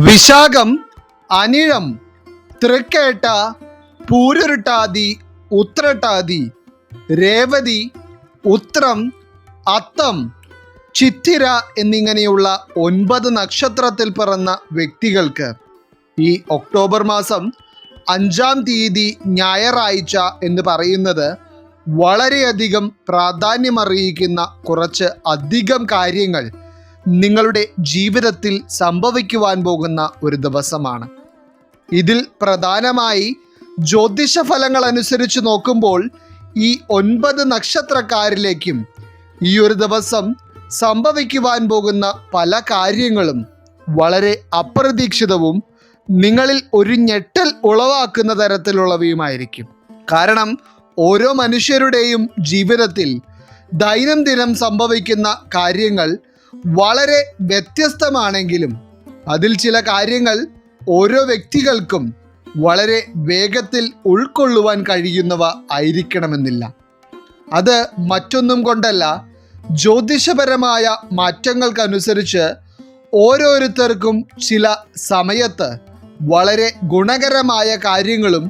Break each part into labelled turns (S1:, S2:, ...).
S1: വിശാഖം, അനിഴം, തൃക്കേട്ട, പൂരുരുട്ടാതി, ഉത്രട്ടാതി, രേവതി, ഉത്രം, അത്തം, ചിത്തിര എന്നിങ്ങനെയുള്ള 9 നക്ഷത്രത്തിൽ പിറന്ന വ്യക്തികൾക്ക് ഈ ഒക്ടോബർ മാസം 5-ാം തീയതി ഞായറാഴ്ച എന്ന് പറയുന്നത് വളരെയധികം പ്രാധാന്യമറിയിക്കുന്ന കുറച്ച് അധികം കാര്യങ്ങൾ നിങ്ങളുടെ ജീവിതത്തിൽ സംഭവിക്കുവാൻ പോകുന്ന ഒരു ദിവസമാണ്. ഇതിൽ പ്രധാനമായി ജ്യോതിഷ ഫലങ്ങൾ അനുസരിച്ച് നോക്കുമ്പോൾ ഈ 9 നക്ഷത്രക്കാരിലേക്കും ഈ ഒരു ദിവസം സംഭവിക്കുവാൻ പോകുന്ന പല കാര്യങ്ങളും വളരെ അപ്രതീക്ഷിതവും നിങ്ങളിൽ ഒരു ഞെട്ടൽ ഉളവാക്കുന്ന തരത്തിലുള്ളവയുമായിരിക്കും. കാരണം ഓരോ മനുഷ്യരുടെയും ജീവിതത്തിൽ ദൈനംദിനം സംഭവിക്കുന്ന കാര്യങ്ങൾ വളരെ വ്യത്യസ്തമാണെങ്കിലും അതിൽ ചില കാര്യങ്ങൾ ഓരോ വ്യക്തികൾക്കും വളരെ വേഗത്തിൽ ഉൾക്കൊള്ളുവാൻ കഴിയുന്നവ ആയിരിക്കണമെന്നില്ല. അത് മറ്റൊന്നും കൊണ്ടല്ല, ജ്യോതിഷപരമായ മാറ്റങ്ങൾക്കനുസരിച്ച് ഓരോരുത്തർക്കും ചില സമയത്ത് വളരെ ഗുണകരമായ കാര്യങ്ങളും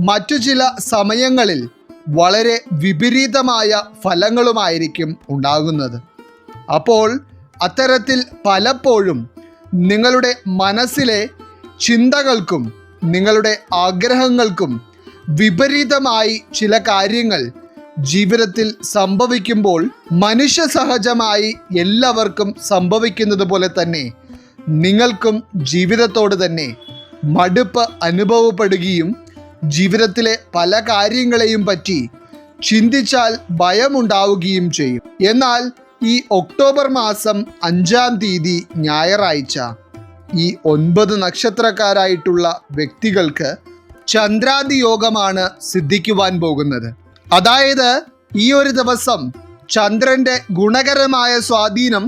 S1: മറ്റു ചില സമയങ്ങളിൽ വളരെ വിപരീതമായ ഫലങ്ങളുമായിരിക്കും ഉണ്ടാകുന്നത്. അപ്പോൾ അത്തരത്തിൽ പലപ്പോഴും നിങ്ങളുടെ മനസ്സിലെ ചിന്തകൾക്കും നിങ്ങളുടെ ആഗ്രഹങ്ങൾക്കും വിപരീതമായി ചില കാര്യങ്ങൾ ജീവിതത്തിൽ സംഭവിക്കുമ്പോൾ മനുഷ്യ സഹജമായി എല്ലാവർക്കും സംഭവിക്കുന്നത് പോലെ തന്നെ നിങ്ങൾക്കും ജീവിതത്തോട് തന്നെ മടുപ്പ് അനുഭവപ്പെടുകയും ജീവിതത്തിലെ പല കാര്യങ്ങളെയും പറ്റി ചിന്തിച്ചാൽ ഭയമുണ്ടാവുകയും ചെയ്യും. എന്നാൽ ഈ ഒക്ടോബർ മാസം 5-ാം തീയതി ഞായറാഴ്ച ഈ 9 നക്ഷത്രക്കാരായിട്ടുള്ള വ്യക്തികൾക്ക് ചന്ദ്രാദി യോഗമാണ് സിദ്ധിക്കുവാൻ പോകുന്നത്. അതായത് ഈ ഒരു ദിവസം ചന്ദ്രൻ്റെ ഗുണകരമായ സ്വാധീനം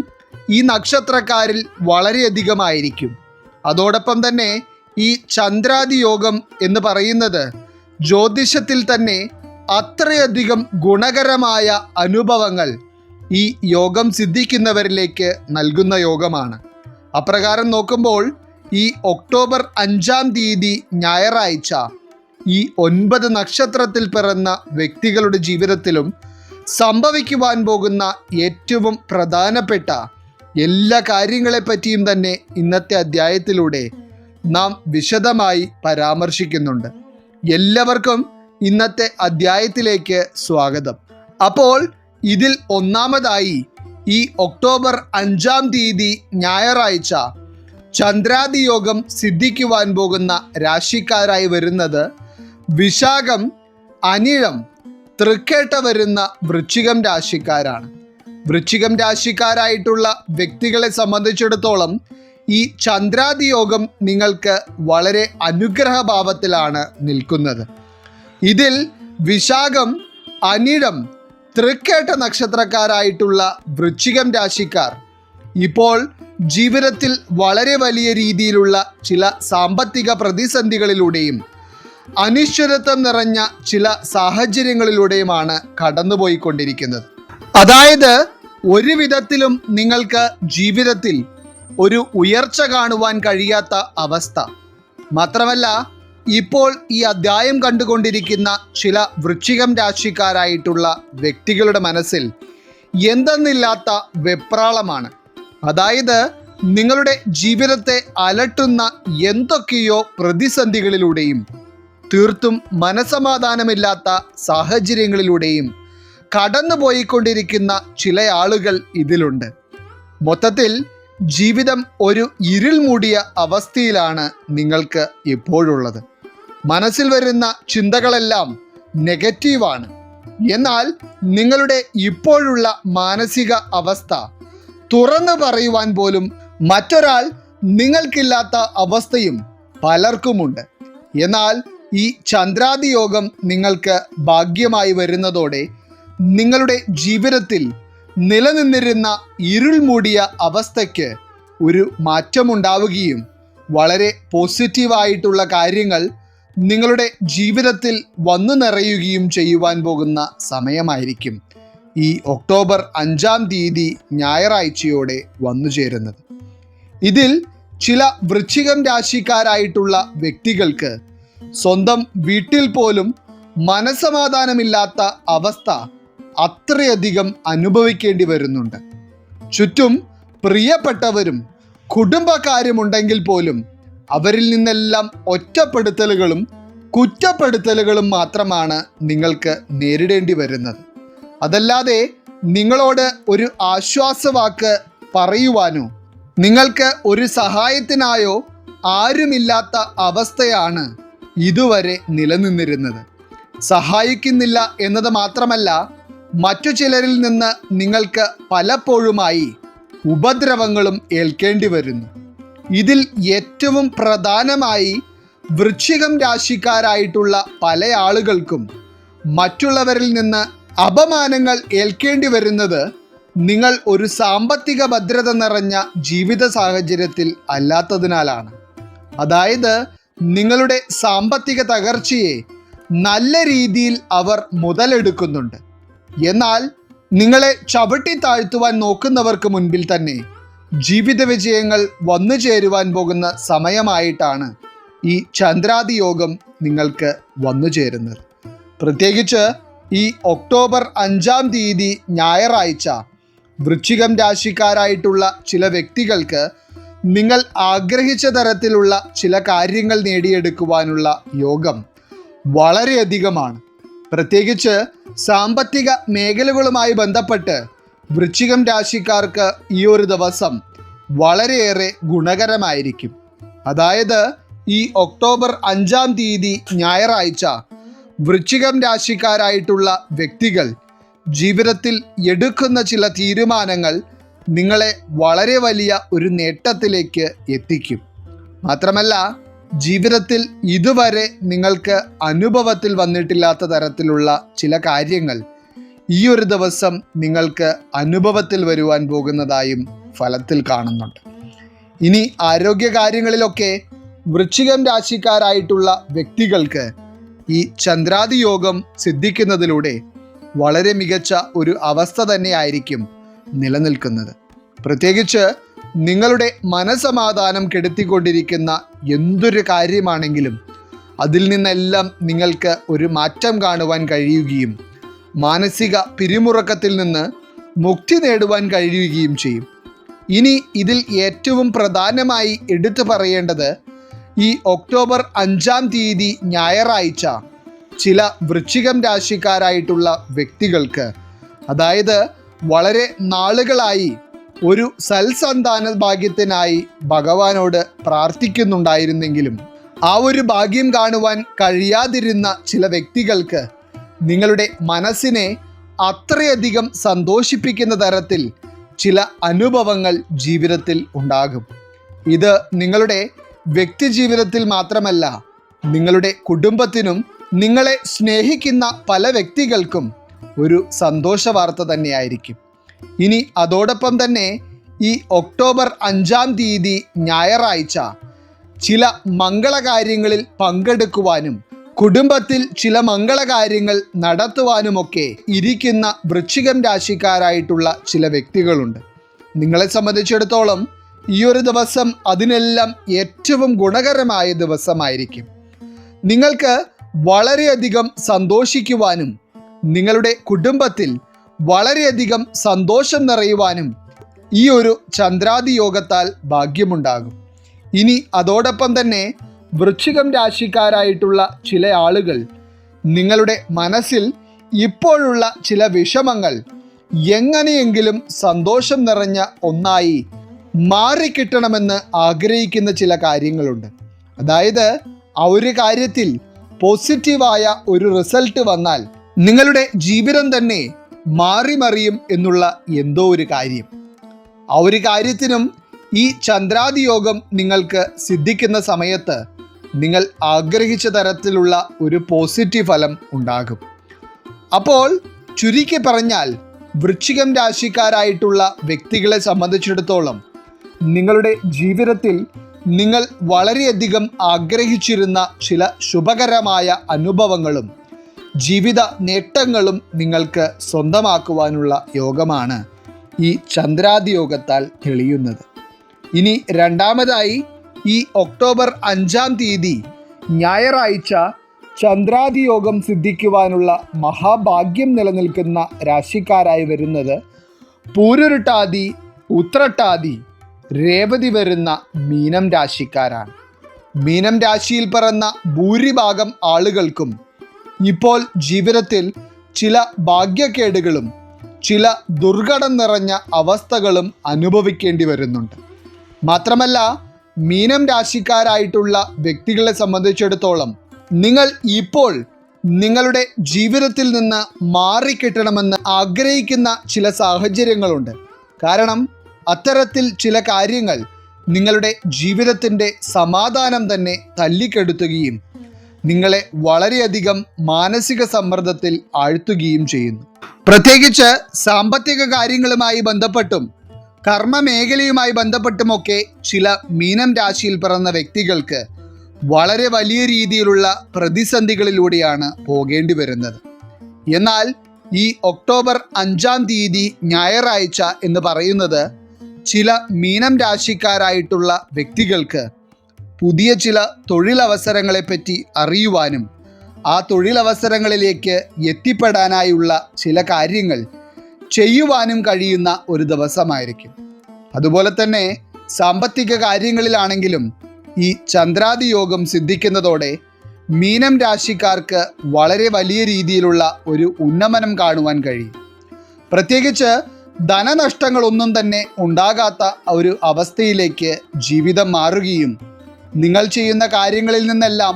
S1: ഈ നക്ഷത്രക്കാരിൽ വളരെയധികമായിരിക്കും. അതോടൊപ്പം തന്നെ ഈ ചന്ദ്രാദി യോഗം എന്ന് പറയുന്നത് ജ്യോതിഷത്തിൽ തന്നെ അത്രയധികം ഗുണകരമായ അനുഭവങ്ങൾ ഈ യോഗം സിദ്ധിക്കുന്നവരിലേക്ക് നൽകുന്ന യോഗമാണ്. അപ്രകാരം നോക്കുമ്പോൾ ഈ ഒക്ടോബർ 5-ാം തീയതി ഞായറാഴ്ച ഈ 9 നക്ഷത്രത്തിൽ പിറന്ന വ്യക്തികളുടെ ജീവിതത്തിലും സംഭവിക്കുവാൻ പോകുന്ന ഏറ്റവും പ്രധാനപ്പെട്ട എല്ലാ കാര്യങ്ങളെപ്പറ്റിയും തന്നെ ഇന്നത്തെ അധ്യായത്തിലൂടെ നാം വിശദമായി പരാമർശിക്കുന്നുണ്ട്. എല്ലാവർക്കും ഇന്നത്തെ അധ്യായത്തിലേക്ക് സ്വാഗതം. അപ്പോൾ ഇതിൽ ഒന്നാമതായി ഈ ഒക്ടോബർ 5-ാം തീയതി ഞായറാഴ്ച ചന്ദ്രാദി യോഗം സിദ്ധിക്കുവാൻ പോകുന്ന രാശിക്കാരായി വരുന്നത് വിശാഖം, അനിഴം, തൃക്കേട്ട വരുന്ന വൃശ്ചികം രാശിക്കാരാണ്. വൃശ്ചികം രാശിക്കാരായിട്ടുള്ള വ്യക്തികളെ സംബന്ധിച്ചിടത്തോളം ഈ ചന്ദ്രാദി യോഗം നിങ്ങൾക്ക് വളരെ അനുഗ്രഹഭാവത്തിലാണ് നിൽക്കുന്നത്. ഇതിൽ വിശാഖം, അനിഴം, തൃക്കേട്ട നക്ഷത്രക്കാരായിട്ടുള്ള വൃശ്ചികം രാശിക്കാർ ഇപ്പോൾ ജീവിതത്തിൽ വളരെ വലിയ രീതിയിലുള്ള ചില സാമ്പത്തിക പ്രതിസന്ധികളിലൂടെയും അനിശ്ചിതത്വം നിറഞ്ഞ ചില സാഹചര്യങ്ങളിലൂടെയുമാണ് കടന്നുപോയിക്കൊണ്ടിരിക്കുന്നത്. അതായത് ഒരു വിധത്തിലും നിങ്ങൾക്ക് ജീവിതത്തിൽ ഒരു ഉയർച്ച കാണുവാൻ കഴിയാത്ത അവസ്ഥ. മാത്രമല്ല ഇപ്പോൾ ഈ അധ്യായം കണ്ടുകൊണ്ടിരിക്കുന്ന ചില വൃശ്ചികം രാശിക്കാരായിട്ടുള്ള വ്യക്തികളുടെ മനസ്സിൽ എന്തെന്നില്ലാത്ത വെപ്രാളമാണ്. അതായത് നിങ്ങളുടെ ജീവിതത്തെ അലട്ടുന്ന എന്തൊക്കെയോ പ്രതിസന്ധികളിലൂടെയും തീർത്തും മനസമാധാനമില്ലാത്ത സാഹചര്യങ്ങളിലൂടെയും കടന്നുപോയിക്കൊണ്ടിരിക്കുന്ന ചില ആളുകൾ ഇതിലുണ്ട്. മൊത്തത്തിൽ ജീവിതം ഒരു ഇരുൾ മൂടിയ അവസ്ഥയിലാണ് നിങ്ങൾക്ക് ഇപ്പോഴുള്ളത്. മനസ്സിൽ വരുന്ന ചിന്തകളെല്ലാം നെഗറ്റീവാണ്. എന്നാൽ നിങ്ങളുടെ ഇപ്പോഴുള്ള മാനസിക അവസ്ഥ തുറന്നു പറയുവാൻ പോലും മറ്റൊരാൾ നിങ്ങൾക്കില്ലാത്ത അവസ്ഥയും പലർക്കുമുണ്ട്. എന്നാൽ ഈ ചന്ദ്രാദി യോഗം നിങ്ങൾക്ക് ഭാഗ്യമായി വരുന്നതോടെ നിങ്ങളുടെ ജീവിതത്തിൽ നിലനിന്നിരുന്ന ഇരുൾ മൂടിയ അവസ്ഥയ്ക്ക് ഒരു മാറ്റമുണ്ടാവുകയും വളരെ പോസിറ്റീവായിട്ടുള്ള കാര്യങ്ങൾ നിങ്ങളുടെ ജീവിതത്തിൽ വന്നു നിറയുകയും ചെയ്യുവാൻ പോകുന്ന സമയമായിരിക്കും ഈ ഒക്ടോബർ 5-ാം തീയതി ഞായറാഴ്ചയോടെ വന്നു ചേരുന്നത്. ഇതിൽ ചില വൃശ്ചികം രാശിക്കാരായിട്ടുള്ള വ്യക്തികൾക്ക് സ്വന്തം വീട്ടിൽ പോലും മനസമാധാനമില്ലാത്ത അവസ്ഥ അത്രയധികം അനുഭവിക്കേണ്ടി വരുന്നുണ്ട്. ചുറ്റും പ്രിയപ്പെട്ടവരും കുടുംബക്കാരുമുണ്ടെങ്കിൽ പോലും അവരിൽ നിന്നെല്ലാം ഒറ്റപ്പെടുത്തലുകളും കുറ്റപ്പെടുത്തലുകളും മാത്രമാണ് നിങ്ങൾക്ക് നേരിടേണ്ടി വരുന്നത്. അതല്ലാതെ നിങ്ങളോട് ഒരു ആശ്വാസവാക്ക് പറയുവാനോ നിങ്ങൾക്ക് ഒരു സഹായത്തിനായോ ആരുമില്ലാത്ത അവസ്ഥയാണ് ഇതുവരെ നിലനിന്നിരുന്നത്. സഹായിക്കുന്നില്ല എന്നത് മാത്രമല്ല, മറ്റു ചിലരിൽ നിന്ന് നിങ്ങൾക്ക് പലപ്പോഴുമായി ഉപദ്രവങ്ങളും ഏൽക്കേണ്ടി വരുന്നു. ഇതിൽ ഏറ്റവും പ്രധാനമായി വൃശ്ചികം രാശിക്കാരായിട്ടുള്ള പല ആളുകൾക്കും മറ്റുള്ളവരിൽ നിന്ന് അപമാനങ്ങൾ ഏൽക്കേണ്ടി വരുന്നത് നിങ്ങൾ ഒരു സാമ്പത്തിക ഭദ്രത നിറഞ്ഞ ജീവിത സാഹചര്യത്തിൽ അല്ലാത്തതിനാലാണ്. അതായത് നിങ്ങളുടെ സാമ്പത്തിക തകർച്ചയെ നല്ല രീതിയിൽ അവർ മുതലെടുക്കുന്നുണ്ട്. എന്നാൽ നിങ്ങളെ ചവിട്ടി താഴ്ത്തുവാൻ നോക്കുന്നവർക്ക് മുൻപിൽ തന്നെ ജീവിത വിജയങ്ങൾ വന്നു ചേരുവാൻ പോകുന്ന സമയമായിട്ടാണ് ഈ ചന്ദ്രാദി യോഗം നിങ്ങൾക്ക് വന്നു ചേരുന്നത്. പ്രത്യേകിച്ച് ഈ ഒക്ടോബർ 5-ാം തീയതി ഞായറാഴ്ച വൃശ്ചികം രാശിക്കാരായിട്ടുള്ള ചില വ്യക്തികൾക്ക് നിങ്ങൾ ആഗ്രഹിച്ച തരത്തിലുള്ള ചില കാര്യങ്ങൾ നേടിയെടുക്കുവാനുള്ള യോഗം വളരെയധികമാണ്. പ്രത്യേകിച്ച് സാമ്പത്തിക മേഖലകളുമായി ബന്ധപ്പെട്ട് വൃശ്ചികം രാശിക്കാർക്ക് ഈ ഒരു ദിവസം വളരെയേറെ ഗുണകരമായിരിക്കും. അതായത് ഈ ഒക്ടോബർ 5-ാം തീയതി ഞായറാഴ്ച വൃശ്ചികം രാശിക്കാരായിട്ടുള്ള വ്യക്തികൾ ജീവിതത്തിൽ എടുക്കുന്ന ചില തീരുമാനങ്ങൾ നിങ്ങളെ വളരെ വലിയ ഒരു നേട്ടത്തിലേക്ക് എത്തിക്കും. മാത്രമല്ല, ജീവിതത്തിൽ ഇതുവരെ നിങ്ങൾക്ക് അനുഭവത്തിൽ വന്നിട്ടില്ലാത്ത തരത്തിലുള്ള ചില കാര്യങ്ങൾ ഈ ഒരു ദിവസം നിങ്ങൾക്ക് അനുഭവത്തിൽ വരുവാൻ പോകുന്നതായും ഫലത്തിൽ കാണുന്നുണ്ട്. ഇനി ആരോഗ്യകാര്യങ്ങളിലൊക്കെ വൃശ്ചികം രാശിക്കാരായിട്ടുള്ള വ്യക്തികൾക്ക് ഈ ചന്ദ്രാദി യോഗം സിദ്ധിക്കുന്നതിലൂടെ വളരെ മികച്ച ഒരു അവസ്ഥ തന്നെയായിരിക്കും നിലനിൽക്കുന്നത്. പ്രത്യേകിച്ച് നിങ്ങളുടെ മനസമാധാനം കെടുത്തിക്കൊണ്ടിരിക്കുന്ന എന്തൊരു കാര്യമാണെങ്കിലും അതിൽ നിന്നെല്ലാം നിങ്ങൾക്ക് ഒരു മാറ്റം കാണുവാൻ കഴിയുകയും മാനസിക പിരിമുറുക്കത്തിൽ നിന്ന് മുക്തി നേടുവാൻ കഴിയുകയും ചെയ്യും. ഇനി ഇതിൽ ഏറ്റവും പ്രധാനമായി എടുത്തു പറയേണ്ടത് ഈ ഒക്ടോബർ 5-ാം തീയതി ഞായറാഴ്ച ചില വൃശ്ചികം രാശിക്കാരായിട്ടുള്ള വ്യക്തികൾക്ക്, അതായത് വളരെ നാളുകളായി ഒരു സൽസന്താന ഭാഗ്യത്തിനായി ഭഗവാനോട് പ്രാർത്ഥിക്കുന്നുണ്ടായിരുന്നെങ്കിലും ആ ഒരു ഭാഗ്യം കാണുവാൻ കഴിയാതിരുന്ന ചില വ്യക്തികൾക്ക് നിങ്ങളുടെ മനസ്സിനെ അത്രയധികം സന്തോഷിപ്പിക്കുന്ന തരത്തിൽ ചില അനുഭവങ്ങൾ ജീവിതത്തിൽ ഉണ്ടാകും. ഇത് നിങ്ങളുടെ വ്യക്തി ജീവിതത്തിൽ മാത്രമല്ല, നിങ്ങളുടെ കുടുംബത്തിനും നിങ്ങളെ സ്നേഹിക്കുന്ന പല വ്യക്തികൾക്കും ഒരു സന്തോഷ വാർത്ത തന്നെയായിരിക്കും. ഇനി അതോടൊപ്പം തന്നെ ഈ ഒക്ടോബർ 5-ാം തീയതി ഞായറാഴ്ച ചില മംഗളകാര്യങ്ങളിൽ പങ്കെടുക്കുവാനും കുടുംബത്തിൽ ചില മംഗളകാര്യങ്ങൾ നടത്തുവാനുമൊക്കെ ഇരിക്കുന്ന വൃശ്ചികം രാശിക്കാരായിട്ടുള്ള ചില വ്യക്തികളുണ്ട്. നിങ്ങളെ സംബന്ധിച്ചിടത്തോളം ഈ ഒരു ദിവസം അതിനെല്ലാം ഏറ്റവും ഗുണകരമായ ദിവസമായിരിക്കും. നിങ്ങൾക്ക് വളരെയധികം സന്തോഷിക്കുവാനും നിങ്ങളുടെ കുടുംബത്തിൽ വളരെയധികം സന്തോഷം നിറയുവാനും ഈ ഒരു ചന്ദ്രാദി യോഗത്താൽ ഭാഗ്യമുണ്ടാകും. ഇനി അതോടൊപ്പം തന്നെ വൃശ്ചികം രാശിക്കാരായിട്ടുള്ള ചില ആളുകൾ നിങ്ങളുടെ മനസ്സിൽ ഇപ്പോഴുള്ള ചില വിഷമങ്ങൾ എങ്ങനെയെങ്കിലും സന്തോഷം നിറഞ്ഞ ഒന്നായി മാറിക്കിട്ടണമെന്ന് ആഗ്രഹിക്കുന്ന ചില കാര്യങ്ങളുണ്ട്. അതായത് ആ ഒരു കാര്യത്തിൽ പോസിറ്റീവായ ഒരു റിസൾട്ട് വന്നാൽ നിങ്ങളുടെ ജീവിതം തന്നെ മാറിമറിയും എന്നുള്ള എന്തോ ഒരു കാര്യം. ആ ഒരു കാര്യത്തിനും ഈ ചന്ദ്രാദി യോഗം നിങ്ങൾക്ക് സിദ്ധിക്കുന്ന സമയത്ത് നിങ്ങൾ ആഗ്രഹിച്ച തരത്തിലുള്ള ഒരു പോസിറ്റീവ് ഫലം ഉണ്ടാകും. അപ്പോൾ ചുരുക്കി പറഞ്ഞാൽ വൃശ്ചികം രാശിക്കാരായിട്ടുള്ള വ്യക്തികളെ സംബന്ധിച്ചിടത്തോളം നിങ്ങളുടെ ജീവിതത്തിൽ നിങ്ങൾ വളരെയധികം ആഗ്രഹിച്ചിരുന്ന ചില ശുഭകരമായ അനുഭവങ്ങളും ജീവിത നേട്ടങ്ങളും നിങ്ങൾക്ക് സ്വന്തമാക്കുവാനുള്ള യോഗമാണ് ഈ ചന്ദ്രാദി യോഗത്താൽ തെളിയുന്നത്. ഇനി രണ്ടാമതായി ഈ ഒക്ടോബർ 5-ാം തീയതി ഞായറാഴ്ച ചന്ദ്രാതിയോഗം സിദ്ധിക്കുവാനുള്ള മഹാഭാഗ്യം നിലനിൽക്കുന്ന രാശിക്കാരായി വരുന്നത് പൂരുരുട്ടാതി, ഉത്രട്ടാതി, രേവതി വരുന്ന മീനം രാശിക്കാരാണ്. മീനം രാശിയിൽ പിറന്ന ഭൂരിഭാഗം ആളുകൾക്കും ഇപ്പോൾ ജീവിതത്തിൽ ചില ഭാഗ്യക്കേടുകളും ചില ദുർഘടം നിറഞ്ഞ അവസ്ഥകളും അനുഭവിക്കേണ്ടി വരുന്നുണ്ട്. മാത്രമല്ല, മീനം രാശിക്കാരായിട്ടുള്ള വ്യക്തികളെ സംബന്ധിച്ചിടത്തോളം നിങ്ങൾ ഇപ്പോൾ നിങ്ങളുടെ ജീവിതത്തിൽ നിന്ന് മാറിക്കിട്ടണമെന്ന് ആഗ്രഹിക്കുന്ന ചില സാഹചര്യങ്ങളുണ്ട്. കാരണം അത്തരത്തിൽ ചില കാര്യങ്ങൾ നിങ്ങളുടെ ജീവിതത്തിൻ്റെ സമാധാനം തന്നെ തല്ലിക്കെടുത്തുകയും നിങ്ങളെ വളരെയധികം മാനസിക സമ്മർദ്ദത്തിൽ ആഴ്ത്തുകയും ചെയ്യുന്നു. പ്രത്യേകിച്ച് സാമ്പത്തിക കാര്യങ്ങളുമായി ബന്ധപ്പെട്ടും കർമ്മ മേഖലയുമായി ബന്ധപ്പെട്ടുമൊക്കെ ചില മീനം രാശിയിൽ പിറന്ന വ്യക്തികൾക്ക് വളരെ വലിയ രീതിയിലുള്ള പ്രതിസന്ധികളിലൂടെയാണ് പോകേണ്ടി വരുന്നത്. എന്നാൽ ഈ ഒക്ടോബർ 5-ാം തീയതി ഞായറാഴ്ച എന്ന് പറയുന്നത് ചില മീനം രാശിക്കാരായിട്ടുള്ള വ്യക്തികൾക്ക് പുതിയ ചില തൊഴിലവസരങ്ങളെപ്പറ്റി അറിയുവാനും ആ തൊഴിലവസരങ്ങളിലേക്ക് എത്തിപ്പെടാനായുള്ള ചില കാര്യങ്ങൾ ചെയ്യുവാനും കഴിയുന്ന ഒരു ദിവസമായിരിക്കും. അതുപോലെ തന്നെ സാമ്പത്തിക കാര്യങ്ങളിലാണെങ്കിലും ഈ ചന്ദ്രാതിയോഗം സിദ്ധിക്കുന്നതോടെ മീനം രാശിക്കാർക്ക് വളരെ വലിയ രീതിയിലുള്ള ഒരു ഉന്നമനം കാണുവാൻ കഴിയും. പ്രത്യേകിച്ച് ധനനഷ്ടങ്ങളൊന്നും തന്നെ ഉണ്ടാകാത്ത ഒരു അവസ്ഥയിലേക്ക് ജീവിതം മാറുകയും നിങ്ങൾ ചെയ്യുന്ന കാര്യങ്ങളിൽ നിന്നെല്ലാം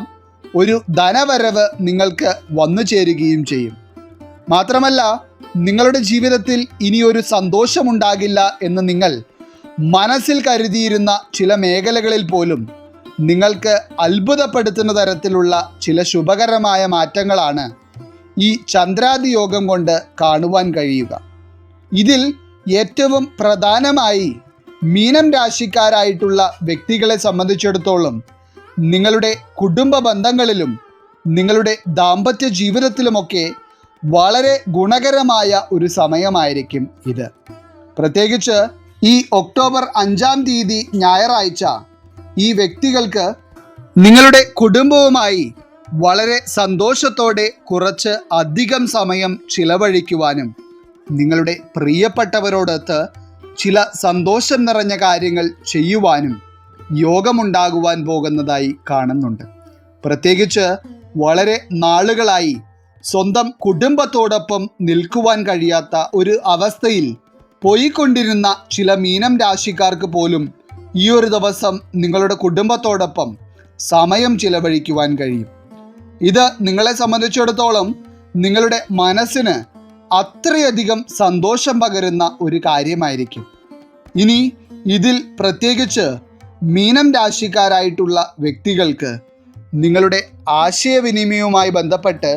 S1: ഒരു ധനവരവ് നിങ്ങൾക്ക് വന്നു ചേരുകയും ചെയ്യും. മാത്രമല്ല, നിങ്ങളുടെ ജീവിതത്തിൽ ഇനിയൊരു സന്തോഷമുണ്ടാകില്ല എന്ന് നിങ്ങൾ മനസ്സിൽ കരുതിയിരുന്ന ചില മേഖലകളിൽ പോലും നിങ്ങൾക്ക് അത്ഭുതപ്പെടുത്തുന്ന തരത്തിലുള്ള ചില ശുഭകരമായ മാറ്റങ്ങളാണ് ഈ ചന്ദ്രാതിയോഗം കൊണ്ട് കാണുവാൻ കഴിയുക. ഇതിൽ ഏറ്റവും പ്രധാനമായി മീനം രാശിക്കാരായിട്ടുള്ള വ്യക്തികളെ സംബന്ധിച്ചിടത്തോളം നിങ്ങളുടെ കുടുംബ ബന്ധങ്ങളിലും നിങ്ങളുടെ ദാമ്പത്യ ജീവിതത്തിലുമൊക്കെ വളരെ ഗുണകരമായ ഒരു സമയമായിരിക്കും ഇത്. പ്രത്യേകിച്ച് ഈ ഒക്ടോബർ 5-ാം തീയതി ഞായറാഴ്ച ഈ വ്യക്തികൾക്ക് നിങ്ങളുടെ കുടുംബവുമായി വളരെ സന്തോഷത്തോടെ കുറച്ച് അധികം സമയം ചിലവഴിക്കുവാനും നിങ്ങളുടെ പ്രിയപ്പെട്ടവരോടൊത്ത് ചില സന്തോഷം നിറഞ്ഞ കാര്യങ്ങൾ ചെയ്യുവാനും യോഗമുണ്ടാകുവാൻ പോകുന്നതായി കാണുന്നുണ്ട്. പ്രത്യേകിച്ച് വളരെ നാളുകളായി സ്വന്തം കുടുംബത്തോടൊപ്പം നിൽക്കുവാൻ കഴിയാത്ത ഒരു അവസ്ഥയിൽ പോയിക്കൊണ്ടിരുന്ന ചില മീനം രാശിക്കാർക്ക് പോലും ഈ ഒരു ദിവസം നിങ്ങളുടെ കുടുംബത്തോടൊപ്പം സമയം ചിലവഴിക്കുവാൻ കഴിയും. ഇത് നിങ്ങളെ സംബന്ധിച്ചിടത്തോളം നിങ്ങളുടെ മനസ്സിന് അത്രയധികം സന്തോഷം പകരുന്ന ഒരു കാര്യമായിരിക്കും. ഇനി ഇതിൽ പ്രത്യേകിച്ച് മീനം രാശിക്കാരായിട്ടുള്ള വ്യക്തികൾക്ക് നിങ്ങളുടെ ആശയവിനിമയവുമായി ബന്ധപ്പെട്ട്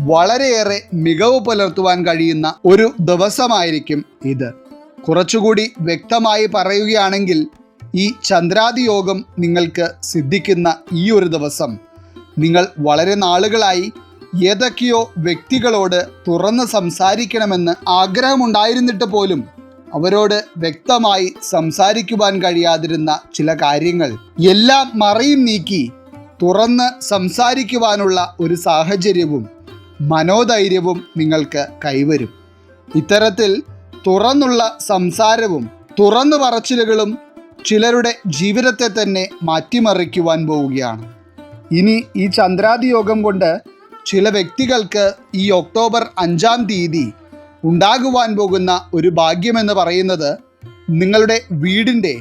S1: വളരെയേറെ മികവ് പുലർത്തുവാൻ കഴിയുന്ന ഒരു ദിവസമായിരിക്കും ഇത്. കുറച്ചുകൂടി വ്യക്തമായി പറയുകയാണെങ്കിൽ ഈ ചന്ദ്രാതിയോഗം നിങ്ങൾക്ക് സിദ്ധിക്കുന്ന ഈ ഒരു ദിവസം നിങ്ങൾ വളരെ നാളുകളായി ഏതൊക്കെയോ വ്യക്തികളോട് തുറന്ന് സംസാരിക്കണമെന്ന് ആഗ്രഹമുണ്ടായിരുന്നിട്ട് പോലും അവരോട് വ്യക്തമായി സംസാരിക്കുവാൻ കഴിയാതിരുന്ന ചില കാര്യങ്ങൾ എല്ലാം മറയും നീക്കി തുറന്ന് സംസാരിക്കുവാനുള്ള ഒരു സാഹചര്യവും മനോധൈര്യവും നിങ്ങൾക്ക് കൈവരും. ഇത്തരത്തിൽ തുറന്നുള്ള സംസാരവും തുറന്നു പറച്ചിലുകളും ചിലരുടെ ജീവിതത്തെ തന്നെ മാറ്റിമറിക്കുവാൻ പോവുകയാണ്. ഇനി ഈ ചന്ദ്രാതിയോഗം കൊണ്ട് ചില വ്യക്തികൾക്ക് ഈ ഒക്ടോബർ 5-ാം തീയതി ഉണ്ടാകുവാൻ പോകുന്ന ഒരു ഭാഗ്യമെന്ന് പറയുന്നത് നിങ്ങളുടെ വീടിൻ്റെ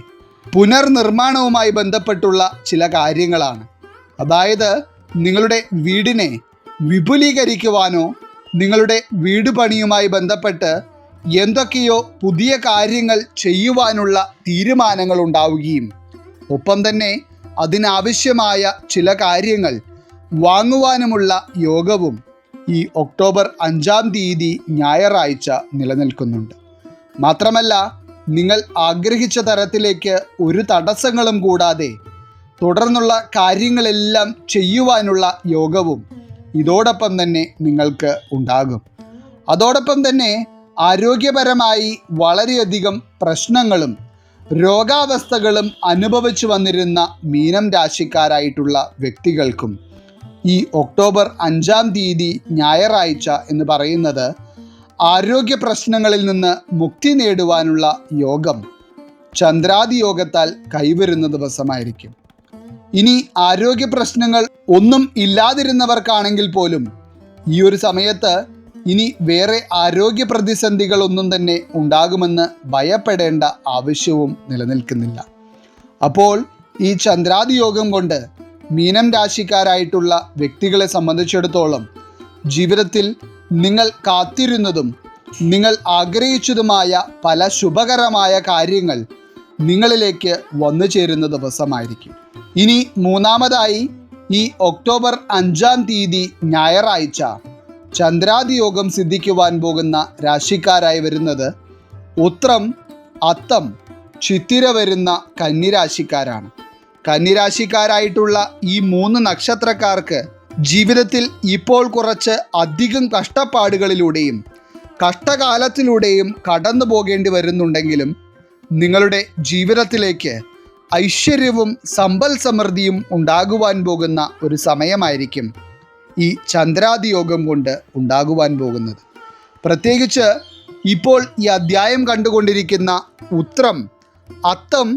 S1: പുനർനിർമ്മാണവുമായി ബന്ധപ്പെട്ടുള്ള ചില കാര്യങ്ങളാണ്. അതായത് നിങ്ങളുടെ വീടിനെ വിപുലീകരിക്കുവാനോ നിങ്ങളുടെ വീട് പണിയുമായി ബന്ധപ്പെട്ട് എന്തൊക്കെയോ പുതിയ കാര്യങ്ങൾ ചെയ്യുവാനുള്ള തീരുമാനങ്ങൾ ഉണ്ടാവുകയും ഒപ്പം തന്നെ അതിനാവശ്യമായ ചില കാര്യങ്ങൾ വാങ്ങുവാനുമുള്ള യോഗവും ഈ ഒക്ടോബർ 5-ാം തീയതി ഞായറാഴ്ച നിലനിൽക്കുന്നുണ്ട്. മാത്രമല്ല, നിങ്ങൾ ആഗ്രഹിച്ച തരത്തിലേക്ക് ഒരു തടസ്സങ്ങളും കൂടാതെ തുടർന്നുള്ള കാര്യങ്ങളെല്ലാം ചെയ്യുവാനുള്ള യോഗവും ഇതോടൊപ്പം തന്നെ നിങ്ങൾക്ക് ഉണ്ടാകും. അതോടൊപ്പം തന്നെ ആരോഗ്യപരമായി വളരെയധികം പ്രശ്നങ്ങളും രോഗാവസ്ഥകളും അനുഭവിച്ചു വന്നിരുന്ന മീനം രാശിക്കാരായിട്ടുള്ള വ്യക്തികൾക്കും ഈ ഒക്ടോബർ 5-ാം തീയതി ഞായറാഴ്ച എന്ന് പറയുന്നത് ആരോഗ്യ പ്രശ്നങ്ങളിൽ നിന്ന് മുക്തി നേടുവാനുള്ള യോഗം ചന്ദ്രാദി യോഗത്താൽ കൈവരുന്ന ദിവസമായിരിക്കും. ഇനി ആരോഗ്യ പ്രശ്നങ്ങൾ ഒന്നും ഇല്ലാതിരുന്നവർക്കാണെങ്കിൽ പോലും ഈ ഒരു സമയത്ത് ഇനി വേറെ ആരോഗ്യ പ്രതിസന്ധികളൊന്നും തന്നെ ഉണ്ടാകുമെന്ന് ഭയപ്പെടേണ്ട ആവശ്യവും നിലനിൽക്കുന്നില്ല. അപ്പോൾ ഈ ചന്ദ്രാദി യോഗം കൊണ്ട് മീനം രാശിക്കാരായിട്ടുള്ള വ്യക്തികളെ സംബന്ധിച്ചിടത്തോളം ജീവിതത്തിൽ നിങ്ങൾ കാത്തിരുന്നതും നിങ്ങൾ ആഗ്രഹിച്ചതുമായ പല ശുഭകരമായ കാര്യങ്ങൾ നിങ്ങളിലേക്ക് വന്നു ചേരുന്ന ദിവസമായിരിക്കും. ഇനി മൂന്നാമതായി ഈ ഒക്ടോബർ 5-ാം തീയതി ഞായറാഴ്ച ചന്ദ്രാദി യോഗം സിദ്ധിക്കുവാൻ പോകുന്ന രാശിക്കാരായി വരുന്നത് ഉത്രം, അത്തം, ചിത്തിര വരുന്ന കന്നിരാശിക്കാരാണ്. കന്നിരാശിക്കാരായിട്ടുള്ള ഈ 3 നക്ഷത്രക്കാർക്ക് ജീവിതത്തിൽ ഇപ്പോൾ കുറച്ച് അധികം കഷ്ടപ്പാടുകളിലൂടെയും കഷ്ടകാലത്തിലൂടെയും കടന്നു പോകേണ്ടി വരുന്നുണ്ടെങ്കിലും നിങ്ങളുടെ ജീവിതത്തിലേക്ക് ഐശ്വര്യവും സമ്പൽ സമൃദ്ധിയും ഉണ്ടാകുവാൻ പോകുന്ന ഒരു സമയമായിരിക്കും ഈ ചന്ദ്രാദി യോഗം കൊണ്ട് ഉണ്ടാകുവാൻ പോകുന്നത്. പ്രത്യേകിച്ച് ഇപ്പോൾ ഈ അധ്യായം കണ്ടുകൊണ്ടിരിക്കുന്ന ഉത്രം, അത്തം,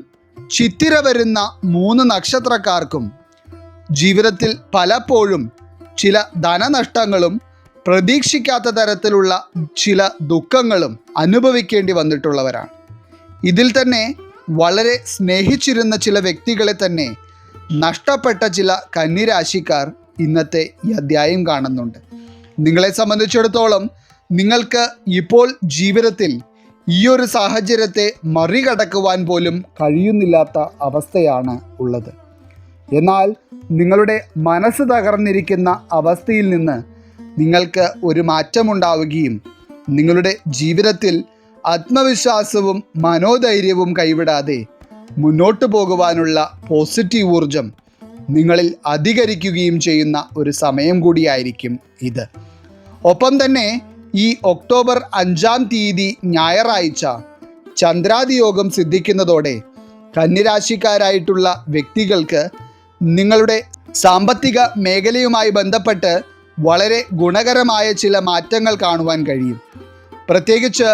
S1: ചിത്തിര വരുന്ന 3 നക്ഷത്രക്കാർക്കും ജീവിതത്തിൽ പലപ്പോഴും ചില ധനനഷ്ടങ്ങളും പ്രതീക്ഷിക്കാത്ത തരത്തിലുള്ള ചില ദുഃഖങ്ങളും അനുഭവിക്കേണ്ടി വന്നിട്ടുള്ളവരാണ്. ഇതിൽ തന്നെ വളരെ സ്നേഹിച്ചിരുന്ന ചില വ്യക്തികളെ തന്നെ നഷ്ടപ്പെട്ട ചില കന്നിരാശിക്കാർ ഇന്നത്തെ ഈ അധ്യായം കാണുന്നുണ്ട്. നിങ്ങളെ സംബന്ധിച്ചിടത്തോളം നിങ്ങൾക്ക് ഇപ്പോൾ ജീവിതത്തിൽ ഈ ഒരു സാഹചര്യത്തെ മറികടക്കുവാൻ പോലും കഴിയുന്നില്ലാത്ത അവസ്ഥയാണ് ഉള്ളത്. എന്നാൽ നിങ്ങളുടെ മനസ്സ് തകർന്നിരിക്കുന്ന അവസ്ഥയിൽ നിന്ന് നിങ്ങൾക്ക് ഒരു മാറ്റമുണ്ടാവുകയും നിങ്ങളുടെ ജീവിതത്തിൽ ആത്മവിശ്വാസവും മനോധൈര്യവും കൈവിടാതെ മുന്നോട്ട് പോകുവാനുള്ള പോസിറ്റീവ് ഊർജം നിങ്ങളിൽ അധികരിക്കുകയും ചെയ്യുന്ന ഒരു സമയം കൂടിയായിരിക്കും ഇത്. ഒപ്പം തന്നെ ഈ ഒക്ടോബർ 5-ാം തീയതി ഞായറാഴ്ച ചന്ദ്രാദി യോഗം സിദ്ധിക്കുന്നതോടെ കന്നിരാശിക്കാരായിട്ടുള്ള വ്യക്തികൾക്ക് നിങ്ങളുടെ സാമ്പത്തിക മേഖലയുമായി ബന്ധപ്പെട്ട് വളരെ ഗുണകരമായ ചില മാറ്റങ്ങൾ കാണുവാൻ കഴിയും. പ്രത്യേകിച്ച്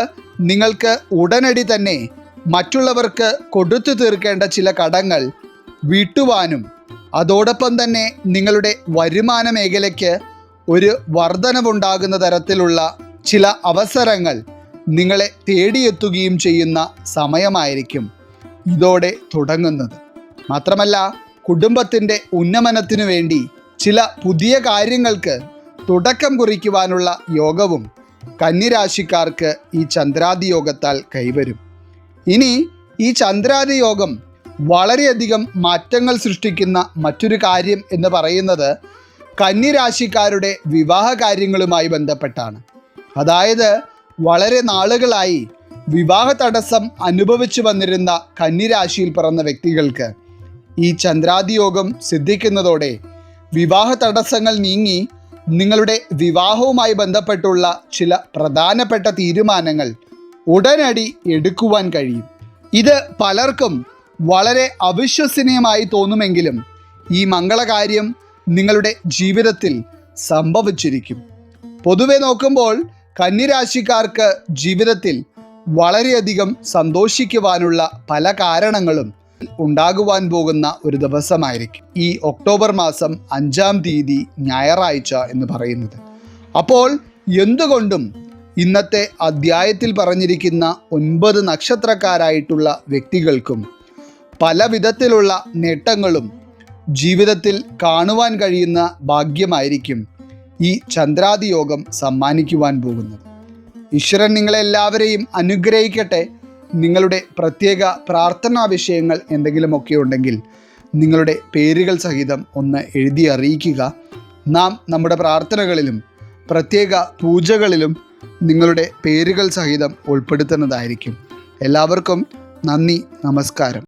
S1: നിങ്ങൾക്ക് ഉടനടി തന്നെ മറ്റുള്ളവർക്ക് കൊടുത്തു തീർക്കേണ്ട ചില കടങ്ങൾ വീട്ടുവാനും അതോടൊപ്പം തന്നെ നിങ്ങളുടെ വരുമാന മേഖലയ്ക്ക് ഒരു വർധനവുണ്ടാകുന്ന തരത്തിലുള്ള ചില അവസരങ്ങൾ നിങ്ങളെ തേടിയെത്തുകയും ചെയ്യുന്ന സമയമായിരിക്കും ഇതോടെ തുടങ്ങുന്നത്. മാത്രമല്ല കുടുംബത്തിൻ്റെ ഉന്നമനത്തിനു വേണ്ടി ചില പുതിയ കാര്യങ്ങൾക്ക് തുടക്കം കുറിക്കുവാനുള്ള യോഗവും കന്നിരാശിക്കാർക്ക് ഈ ചന്ദ്രാദി യോഗത്താൽ കൈവരും. ഇനി ഈ ചന്ദ്രാദി യോഗം വളരെയധികം മാറ്റങ്ങൾ സൃഷ്ടിക്കുന്ന മറ്റൊരു കാര്യം എന്ന് പറയുന്നത് കന്നിരാശിക്കാരുടെ വിവാഹ കാര്യങ്ങളുമായി ബന്ധപ്പെട്ടാണ്. അതായത് വളരെ നാളുകളായി വിവാഹ തടസ്സം അനുഭവിച്ചു വന്നിരുന്ന കന്നിരാശിയിൽ പിറന്ന വ്യക്തികൾക്ക് ഈ ചന്ദ്രാദി യോഗം സിദ്ധിക്കുന്നതോടെ വിവാഹ തടസ്സങ്ങൾ നീങ്ങി നിങ്ങളുടെ വിവാഹവുമായി ബന്ധപ്പെട്ടുള്ള ചില പ്രധാനപ്പെട്ട തീരുമാനങ്ങൾ ഉടനടി എടുക്കുവാൻ കഴിയും. ഇത് പലർക്കും വളരെ അവിശ്വസനീയമായി തോന്നുമെങ്കിലും ഈ മംഗളകാര്യം നിങ്ങളുടെ ജീവിതത്തിൽ സംഭവിച്ചിരിക്കും. പൊതുവെ നോക്കുമ്പോൾ കന്നിരാശിക്കാർക്ക് ജീവിതത്തിൽ വളരെയധികം സന്തോഷിക്കുവാനുള്ള പല കാരണങ്ങളും ഉണ്ടാകുവാൻ പോകുന്ന ഒരു ദിവസമായിരിക്കും ഈ ഒക്ടോബർ മാസം 5-ാം തീയതി ഞായറാഴ്ച എന്ന് പറയുന്നത്. അപ്പോൾ എന്തുകൊണ്ടും ഇന്നത്തെ അധ്യായത്തിൽ പറഞ്ഞിരിക്കുന്ന 9 നക്ഷത്രക്കാരായിട്ടുള്ള വ്യക്തികൾക്കും പല വിധത്തിലുള്ള നേട്ടങ്ങളും ജീവിതത്തിൽ കാണുവാൻ കഴിയുന്ന ഭാഗ്യമായിരിക്കും ഈ ചന്ദ്രാദി യോഗം സമ്മാനിക്കുവാൻ പോകുന്നത്. ഈശ്വരൻ നിങ്ങളെല്ലാവരെയും അനുഗ്രഹിക്കട്ടെ. നിങ്ങളുടെ പ്രത്യേക പ്രാർത്ഥനാ വിഷയങ്ങൾ എന്തെങ്കിലുമൊക്കെ ഉണ്ടെങ്കിൽ നിങ്ങളുടെ പേരുകൾ സഹിതം ഒന്ന് എഴുതി അറിയിക്കുക. നാം നമ്മുടെ പ്രാർത്ഥനകളിലും പ്രത്യേക പൂജകളിലും നിങ്ങളുടെ പേരുകൾ സഹിതം ഉൾപ്പെടുത്തുന്നതായിരിക്കും. എല്ലാവർക്കും നന്ദി, നമസ്കാരം.